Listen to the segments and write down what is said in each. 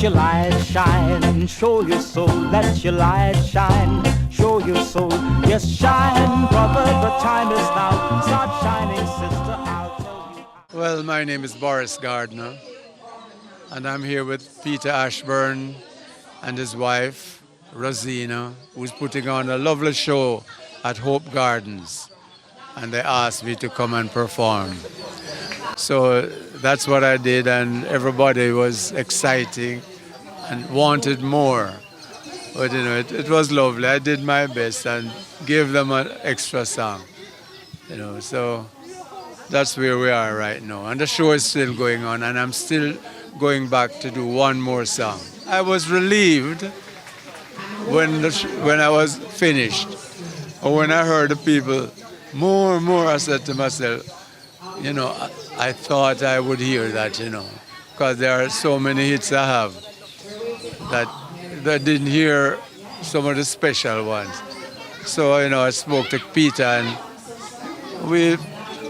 Let your light shine, show your soul. Let your light shine, show your soul. Yes, shine, brother, the time is now. Start shining, sister, I'll tell you. Well, my name is Boris Gardiner, and I'm here with Peter Ashburn and his wife, Rosina, who's putting on a lovely show at Hope Gardens, and they asked me to come and perform. So that's what I did, and everybody was exciting and wanted more. But it was lovely. I did my best and gave them an extra song. So that's where we are right now. And the show is still going on, and I'm still going back to do one more song. I was relieved when I was finished, or when I heard the people, more, I said to myself, I thought I would hear that, because there are so many hits I have that I didn't hear some of the special ones. So, I spoke to Peter, and we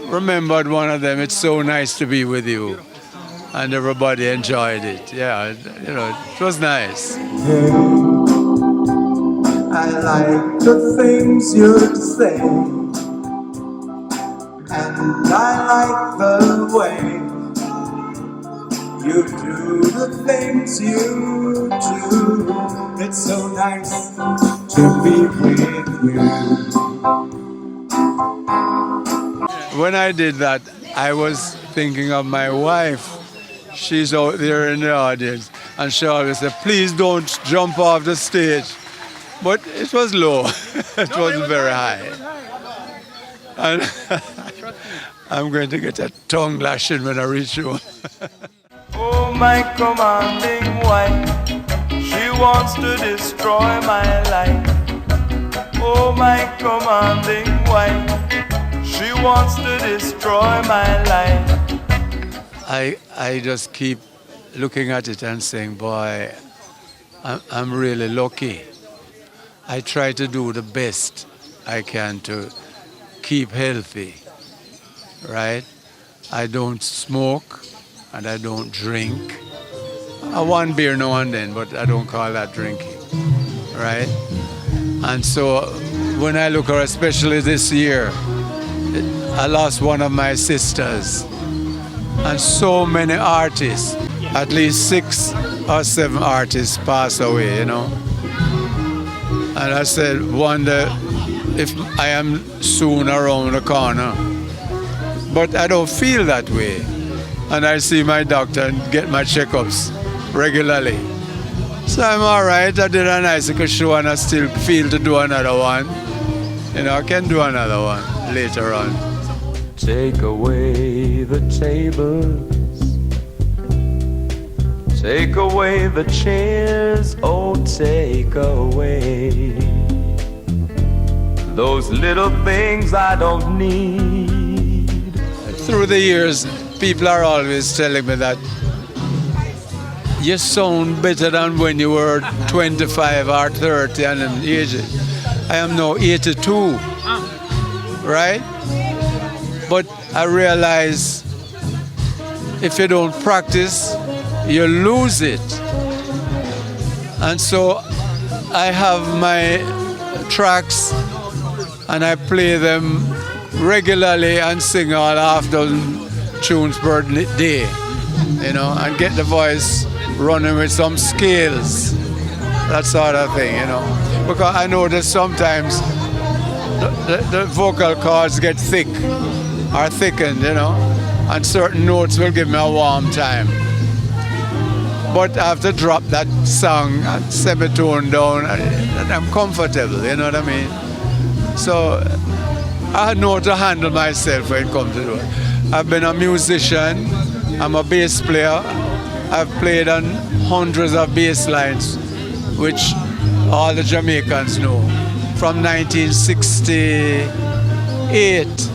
remembered one of them, It's So Nice to Be With You. And everybody enjoyed it. Yeah, it was nice. Hey, I like the things you say, and I like the way you do the things you do. It's so nice to be with you. When I did that, I was thinking of my wife. She's out there in the audience, and she always said, please don't jump off the stage. But it was low. It wasn't very high. And I'm going to get a tongue lashing when I reach home. Oh, my commanding wife, she wants to destroy my life. Oh, my commanding wife, she wants to destroy my life. I just keep looking at it and saying, boy, I'm really lucky. I try to do the best I can to keep healthy, right? I don't smoke and I don't drink. One beer now and then, but I don't call that drinking, right? And so when I look at, especially this year, I lost one of my sisters. And so many artists, at least 6 or 7 artists pass away, And I said, wonder if I am soon around the corner. But I don't feel that way. And I see my doctor and get my checkups regularly. So I'm all right. I did an icicle show and I still feel to do another one. I can do another one later on. Take away the tables, take away the chairs, oh, take away those little things I don't need. Through the years, people are always telling me that you sound better than when you were 25 or 30 and in ages. I am now 82, right? But I realize if you don't practice, you lose it. And so I have my tracks and I play them regularly and sing all half dozen tunes per day, and get the voice running with some scales, that sort of thing, Because I know that sometimes the vocal cords get thick or thickened, and certain notes will give me a warm time. But I have to drop that song and semitone down, and I'm comfortable, you know what I mean? So I know to handle myself when it comes to it. I've been a musician, I'm a bass player, I've played on hundreds of bass lines, which all the Jamaicans know. From 1968,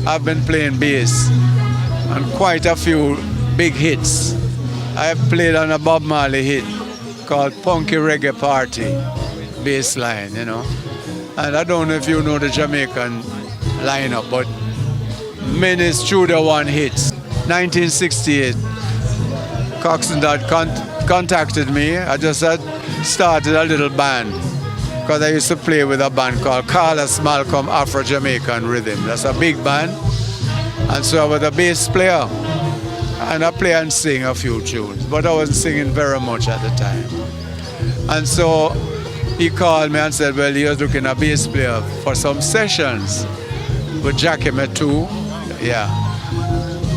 I've been playing bass and quite a few big hits. I played on a Bob Marley hit called Punky Reggae Party, bass line, And I don't know if you know the Jamaican lineup, but many Studio One hits. 1968, Cox and Dodd contacted me. I just had started a little band because I used to play with a band called Carlos Malcolm Afro-Jamaican Rhythm. That's a big band. And so I was a bass player. And I play and sing a few tunes, but I wasn't singing very much at the time. And so he called me and said, well, he was looking at a bass player for some sessions with Jackie Metu. Yeah.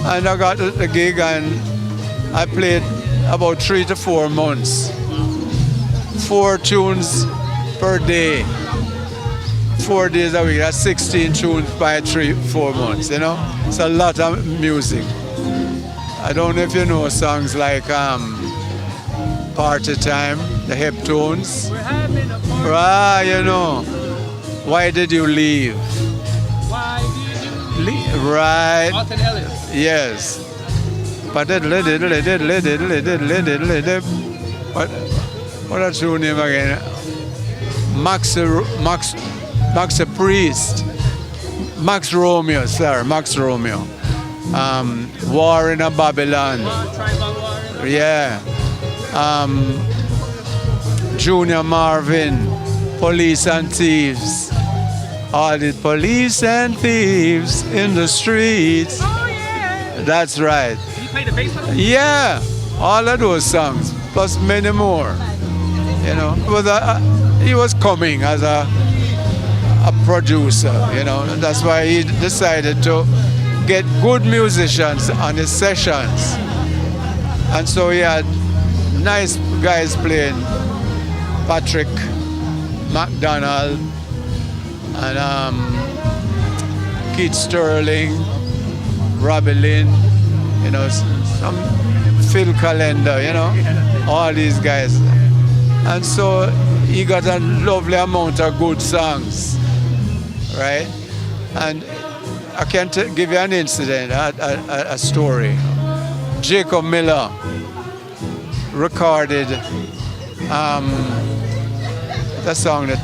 And I got the gig and I played about 3 to 4 months. 4 tunes per day. 4 days a week. That's 16 tunes by 3-4 months, you know? It's a lot of music. I don't know if you know songs like Party Time, the Heptones. We're having a party. You know. Why did you leave? Why did you Right. Alton Ellis. Yes. What a true name again? Max Priest. Max Romeo, sir. Max Romeo. War in a Babylon. Tribal War. Yeah. Junior Marvin. Police and Thieves. All the police and thieves in the streets. Oh, yeah. That's right. You play the bass on it? Yeah. All of those songs, plus many more. You know, he was coming as a producer, you know. That's why he decided to get good musicians on his sessions. And so he had nice guys playing, Patrick McDonald and Keith Sterling, Robbie Lynn, you know, some Phil Calendar, you know, all these guys. And so he got a lovely amount of good songs, right? And I can give you an incident, a story. Jacob Miller recorded the song that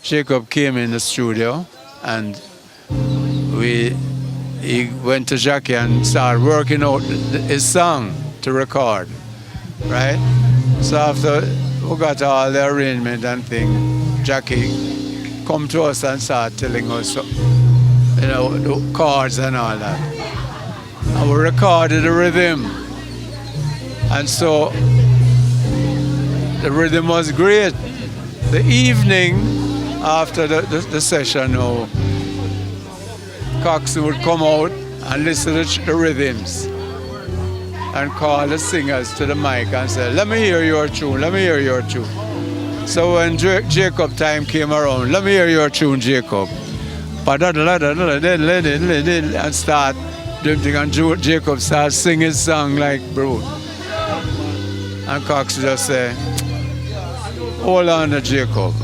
Jacob came in the studio and he went to Jackie and started working out his song to record, right? So after we got all the arrangement and thing, Jackie come to us and started telling us, you know, the chords and all that. And we recorded the rhythm. And so the rhythm was great. The evening after the session, Cox would come out and listen to the rhythms and call the singers to the mic and say, let me hear your tune, let me hear your tune. So when Jacob time came around, let me hear your tune, Jacob. And start doing things, and Jacob started singing his song like bro. And Cox just say, hold on to Jacob.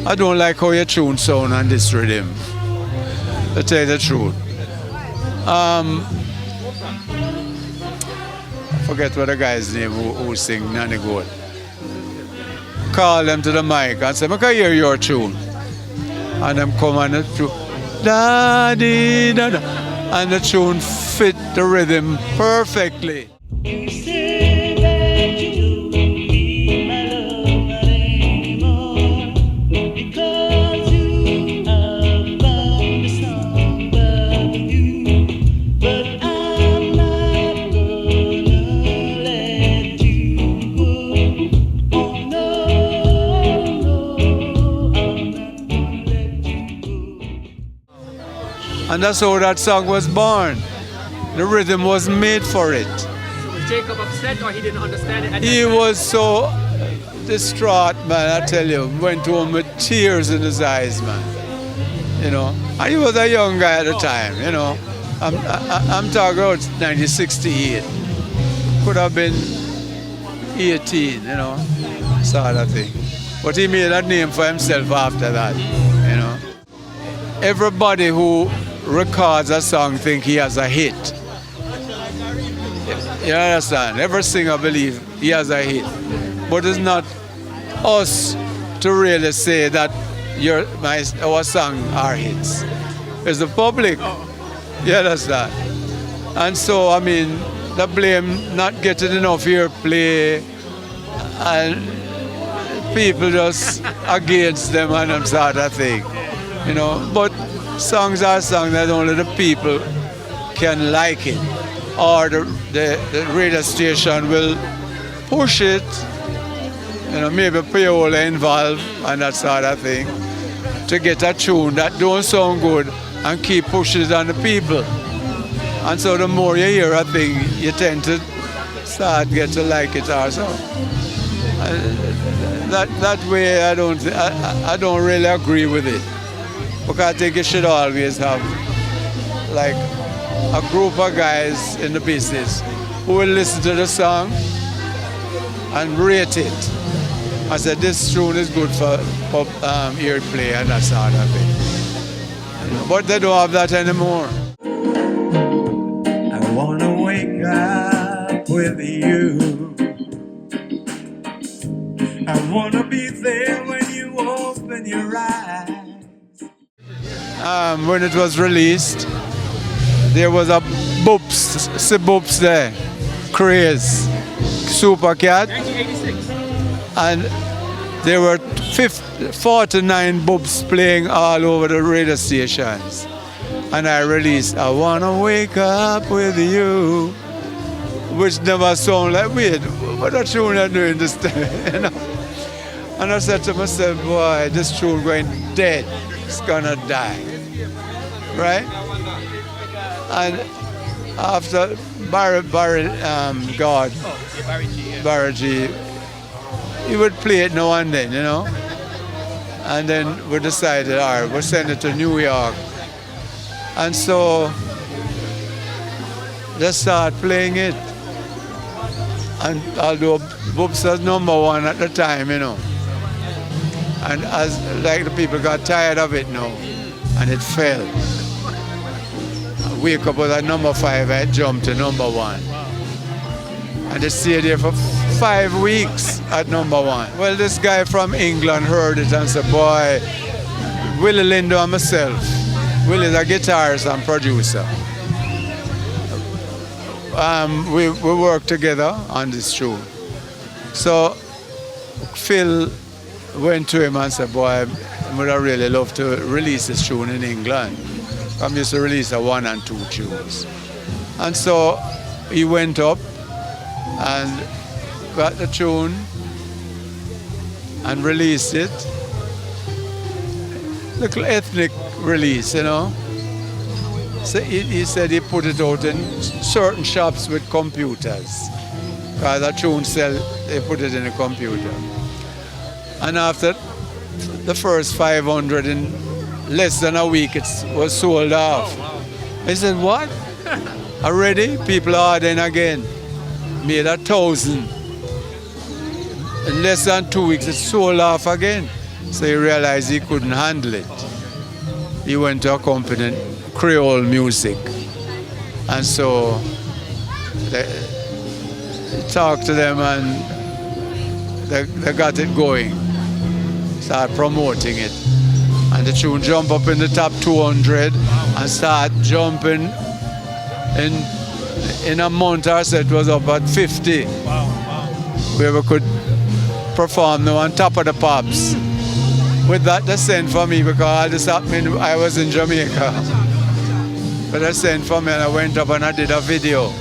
I don't like how your tune sound on this rhythm. To tell you the truth. I forget what the guy's name who sing Nanny Goat. Call them to the mic and say, I can hear your tune. And them come on the tune. Da-dee, da-da. And the tune fit the rhythm perfectly. And that's how that song was born. The rhythm was made for it. Was Jacob upset or he didn't understand it? He was so distraught, man, I tell you. Went home with tears in his eyes, man. You know, and he was a young guy at the time, you know. I'm talking about 1968. Could have been 18, you know, sort of thing. But he made a name for himself after that, you know. Everybody who records a song think he has a hit. You understand? Every singer believe he has a hit. But it's not us to really say that our song are hits. It's the public. You understand? And so, I mean, the blame not getting enough airplay and people just against them and that sort of thing. You know, but songs are songs that only the people can like it, or the radio station will push it. You know, maybe payola involved and that sort of thing to get a tune that don't sound good and keep pushing it on the people. And so the more you hear a thing, you tend to start get to like it also. That way I don't really agree with it. Because I think you should always have like a group of guys in the business who will listen to the song and rate it. I said this tune is good for airplay and that sort of thing. But they don't have that anymore. I wanna wake up with you. I wanna be there when you open your eyes. When it was released, there was a boops there, craze, Super Cat, 1986. and there were 49 boobs playing all over the radio stations. And I released I Wanna Wake Up With You, which never sounded like, wait, what a tune I'm doing this time, you know? And I said to myself, boy, this tune going dead, it's gonna die, right? And after Barry G, he would play it now and then, you know? And then we decided, all right, we'll send it to New York. And so they start playing it. And although Boops was #1 at the time, you know. And as like the people got tired of it now, and it fell. I wake up with at #5, I jumped to #1. And it stayed there for 5 weeks at #1. Well, this guy from England heard it and said, boy, Willie Lindo and myself, Willie's a guitarist and producer. We worked together on this tune. So Phil went to him and said, boy, I would have really love to release this tune in England. I used to release 1 and 2 tunes. And so he went up and got the tune and released it. Little ethnic release, you know. So he said he put it out in certain shops with computers. Because the tune sell, they put it in a computer. And after the first 500 in less than a week, it was sold off. Oh, wow. I said, what? Already? People are ordering again. Made 1,000. In less than 2 weeks, it sold off again. So he realized he couldn't handle it. He went to a company, Creole Music. And so they talked to them and they got it going. Started promoting it. And the tune jumped up in the top 200 and started jumping in a month or so it was up at 50. Where we could perform now on Top of the Pops. With that, they sent for me because all this happened, I was in Jamaica. But they sent for me and I went up and I did a video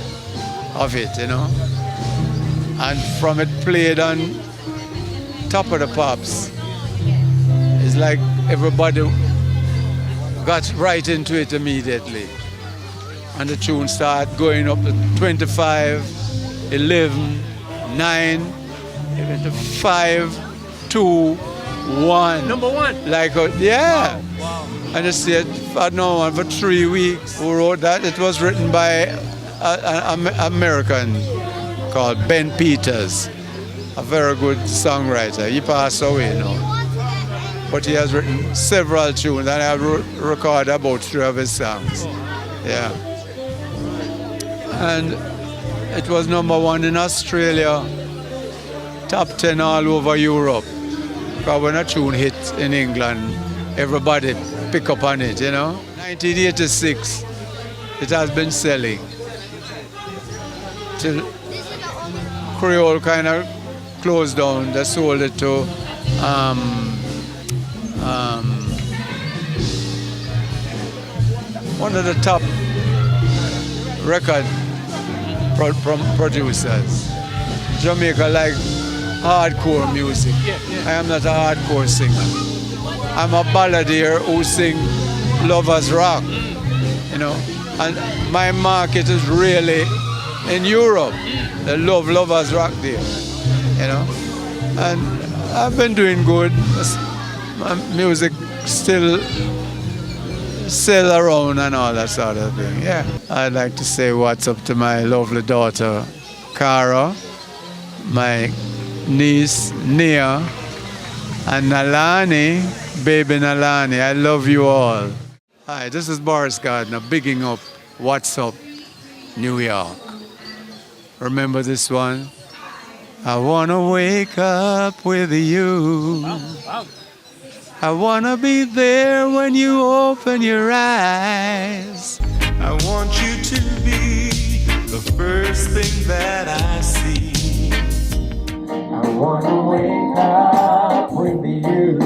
of it, you know. And from it played on Top of the Pops. It's like everybody got right into it immediately. And the tune started going up to 25, 11, 9, 5, 2, 1. #1. Like, yeah. Wow. And it stayed for 3 weeks. Who wrote that? It was written by an American called Ben Peters, a very good songwriter. He passed away now. But he has written several tunes, and I've recorded about 3 of his songs. Yeah. And it was #1 in Australia, top 10 all over Europe. Because when a tune hit in England, everybody pick up on it, 1986, it has been selling. Till Creole kind of closed down, they sold it to one of the top record producers. Jamaica like hardcore music. I am not a hardcore singer. I'm a balladeer who sing lovers rock, and my market is really in Europe. They love lovers rock there, and I've been doing good. My music still around and all that sort of thing. Yeah, I'd like to say what's up to my lovely daughter, Cara, my niece, Nia, and Nalani, baby Nalani. I love you all. Hi, this is Boris Gardiner, bigging up What's Up, New York. Remember this one? I wanna wake up with you. I wanna be there when you open your eyes. I want you to be the first thing that I see. I wanna wake up with you.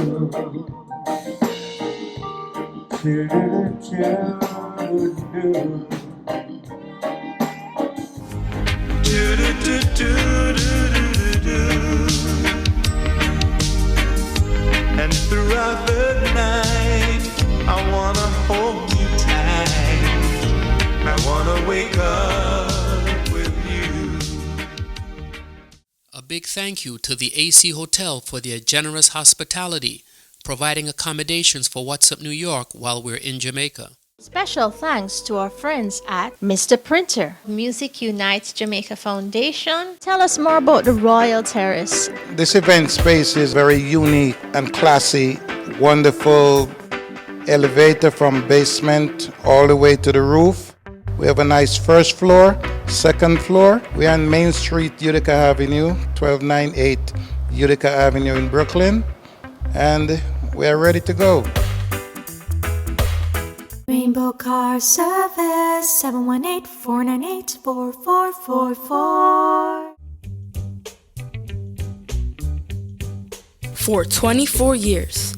And throughout the night, I wanna hold you tight. I wanna wake up with you. A big thank you to the AC Hotel for their generous hospitality, providing accommodations for What's Up New York while we're in Jamaica. Special thanks to our friends at Mr. Printer, Music Unites Jamaica Foundation. Tell us more about the Royal Terrace. This event space is very unique and classy, wonderful elevator from basement all the way to the roof. We have a nice first floor, second floor. We are on Main Street, Utica Avenue, 1298 Utica Avenue in Brooklyn, and we are ready to go. Rainbow Car Service, 718-498-4444. For 24 years,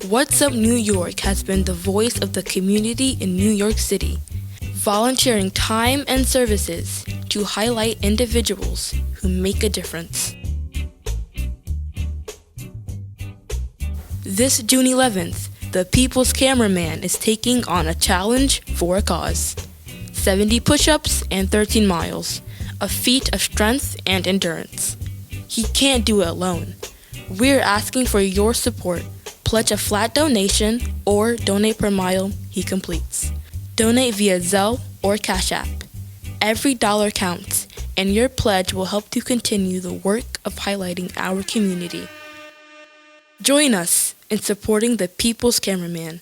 What's Up New York has been the voice of the community in New York City, volunteering time and services to highlight individuals who make a difference. This June 11th, the People's Cameraman is taking on a challenge for a cause. 70 push-ups and 13 miles, a feat of strength and endurance. He can't do it alone. We're asking for your support. Pledge a flat donation or donate per mile he completes. Donate via Zelle or Cash App. Every dollar counts, and your pledge will help to continue the work of highlighting our community. Join us in supporting the People's Cameraman.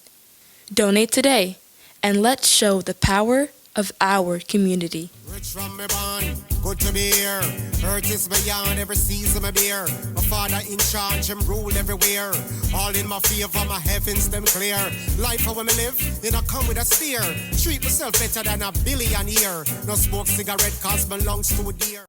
Donate today, and let's show the power of our community. Rich from me born, good to be here. Earth is beyond every season my beer. My father in charge, him rule everywhere. All in my favor, my heavens them clear. Life how me live, it don't come with a steer. Treat myself better than a billionaire. No smoke cigarette cause my lungs too dear.